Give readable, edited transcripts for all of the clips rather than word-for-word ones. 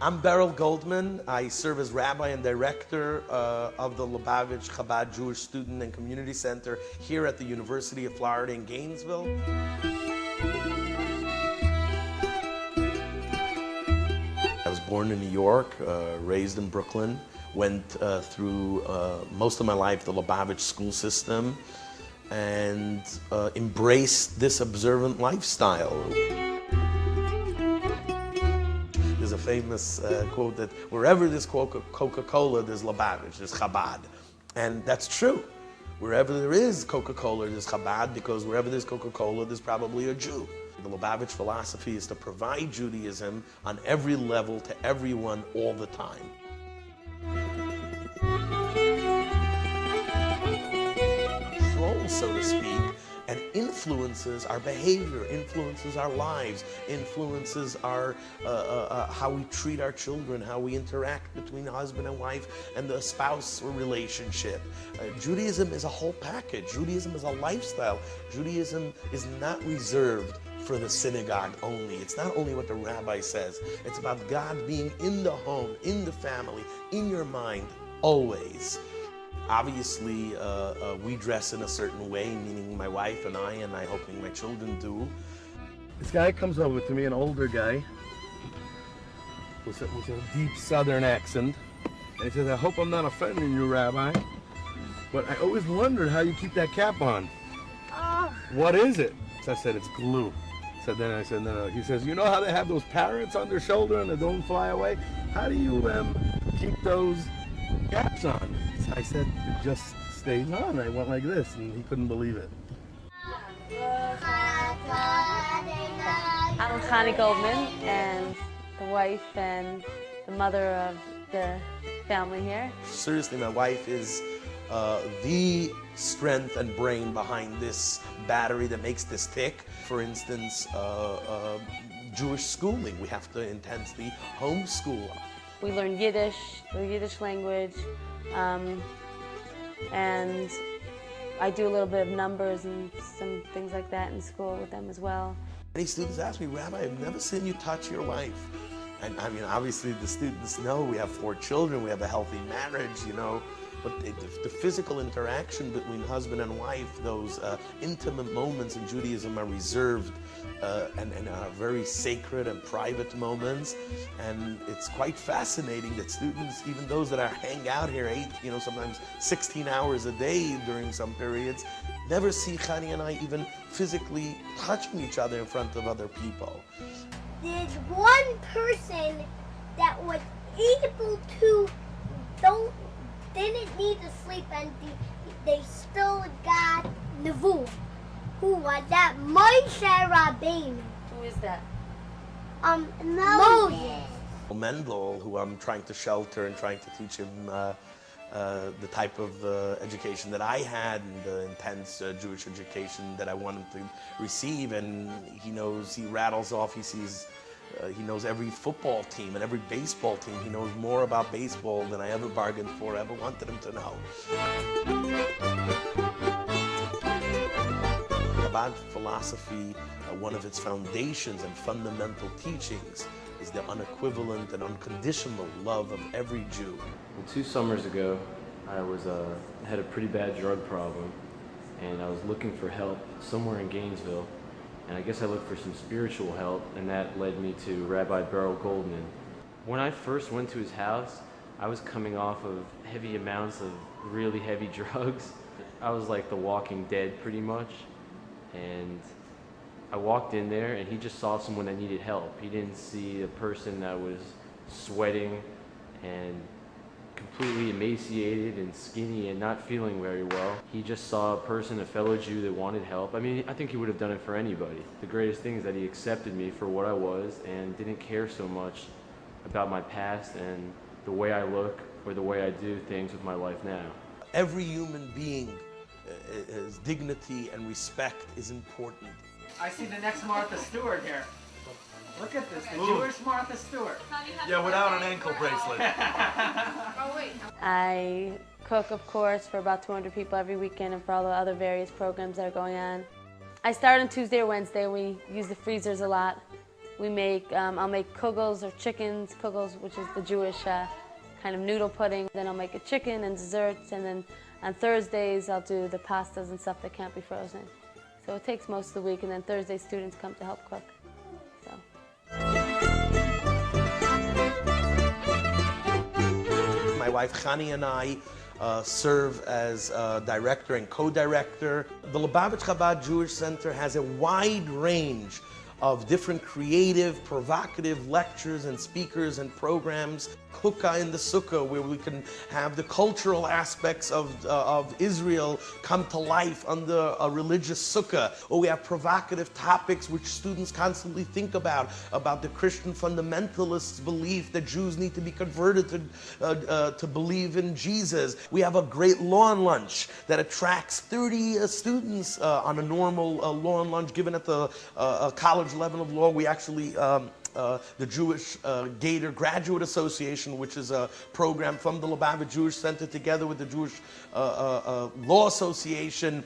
I'm Beryl Goldman. I serve as rabbi and director of the Lubavitch Chabad Jewish Student and Community Center here at the University of Florida in Gainesville. I was born in New York, raised in Brooklyn, went through most of my life the Lubavitch school system, and embraced this observant lifestyle. There's a famous quote that wherever there's Coca-Cola, there's Lubavitch, there's Chabad. And that's true. Wherever there is Coca-Cola, there's Chabad, because wherever there's Coca-Cola, there's probably a Jew. The Lubavitch philosophy is to provide Judaism on every level to everyone all the time. Control, so to speak, and influences our behavior, influences our lives, influences our how we treat our children, how we interact between husband and wife and the spouse relationship. Judaism is a whole package. Judaism is a lifestyle. Judaism is not reserved for the synagogue only. It's not only what the rabbi says. It's about God being in the home, in the family, in your mind, always. Obviously, we dress in a certain way, meaning my wife and I hoping my children do. This guy comes over to me, an older guy, with a deep southern accent, and he says, "I hope I'm not offending you, Rabbi, but I always wondered how you keep that cap on." What is it? So I said, "It's glue." So then I said, "No." He says, "You know how they have those parrots on their shoulder and they don't fly away? How do you keep those caps on?" So I said, "It just stays on." I went like this, and he couldn't believe it. I'm Connie Goldman, and the wife and the mother of the family here. Seriously, my wife is the strength and brain behind this battery that makes this tick. For instance, Jewish schooling. We have to intensely homeschool. We learn Yiddish, the Yiddish language, and I do a little bit of numbers and some things like that in school with them as well. Many students ask me, "Rabbi, I've never seen you touch your wife." And I mean, obviously the students know we have 4 children, we have a healthy marriage, you know, but the physical interaction between husband and wife, those intimate moments in Judaism are reserved and are very sacred and private moments. And it's quite fascinating that students, even those that hang out here 8, sometimes 16 hours a day during some periods, never see Chani and I even physically touching each other in front of other people. There's one person that was able to, didn't need to sleep, and they still got Nevu. Who was that? Moshe Rabbeinu. Who is that? Moses. Mendel, who I'm trying to shelter and trying to teach him the type of education that I had, and the intense Jewish education that I want him to receive. And he knows, he rattles off, he knows every football team and every baseball team. He knows more about baseball than I ever bargained for, ever wanted him to know. Chabad philosophy, one of its foundations and fundamental teachings is the unequivalent and unconditional love of every Jew. Well, 2 summers ago, I had a pretty bad drug problem, and I was looking for help somewhere in Gainesville, and I guess I looked for some spiritual help, and that led me to Rabbi Beryl Goldman. When I first went to his house, I was coming off of heavy amounts of really heavy drugs. I was like the Walking Dead pretty much, and I walked in there and he just saw someone that needed help. He didn't see a person that was sweating and completely emaciated and skinny and not feeling very well. He just saw a person, a fellow Jew that wanted help. I mean, I think he would have done it for anybody. The greatest thing is that he accepted me for what I was and didn't care so much about my past and the way I look or the way I do things with my life now. Every human being, his dignity and respect is important. I see the next Martha Stewart here. Look at this, the Jewish Martha Stewart. Yeah, without an ankle bracelet. I cook, of course, for about 200 people every weekend and for all the other various programs that are going on. I start on Tuesday or Wednesday. We use the freezers a lot. we make, I'll make kugels or chickens, kugels, which is the Jewish kind of noodle pudding. Then I'll make a chicken and desserts, and then on Thursdays I'll do the pastas and stuff that can't be frozen. So it takes most of the week, and then Thursday students come to help cook. So. My wife Chani and I serve as director and co-director. The Lubavitch Chabad Jewish Center has a wide range of different creative, provocative lectures and speakers and programs. Hookah in the Sukkah, where we can have the cultural aspects of Israel come to life under a religious sukkah. Or we have provocative topics which students constantly think about the Christian fundamentalists' belief that Jews need to be converted to believe in Jesus. We have a great lawn lunch that attracts 30 students on a normal lawn lunch given at the college level of law. We actually the Jewish Gator Graduate Association, which is a program from the Lubavitch Jewish Center together with the Jewish Law Association.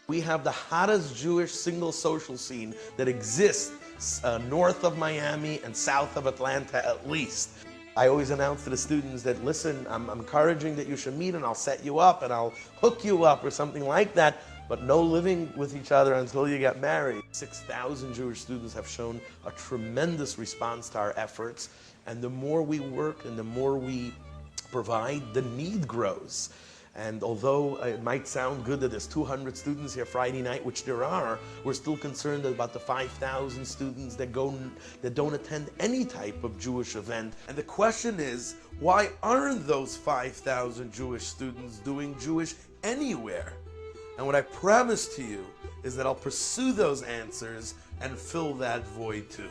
We have the hottest Jewish single social scene that exists north of Miami and south of Atlanta at least. I always announce to the students that, listen, I'm encouraging that you should meet and I'll set you up and I'll hook you up or something like that. But no living with each other until you get married. 6,000 Jewish students have shown a tremendous response to our efforts. And the more we work and the more we provide, the need grows. And although it might sound good that there's 200 students here Friday night, which there are, we're still concerned about the 5,000 students that don't attend any type of Jewish event. And the question is, why aren't those 5,000 Jewish students doing Jewish anywhere? And what I promise to you is that I'll pursue those answers and fill that void too.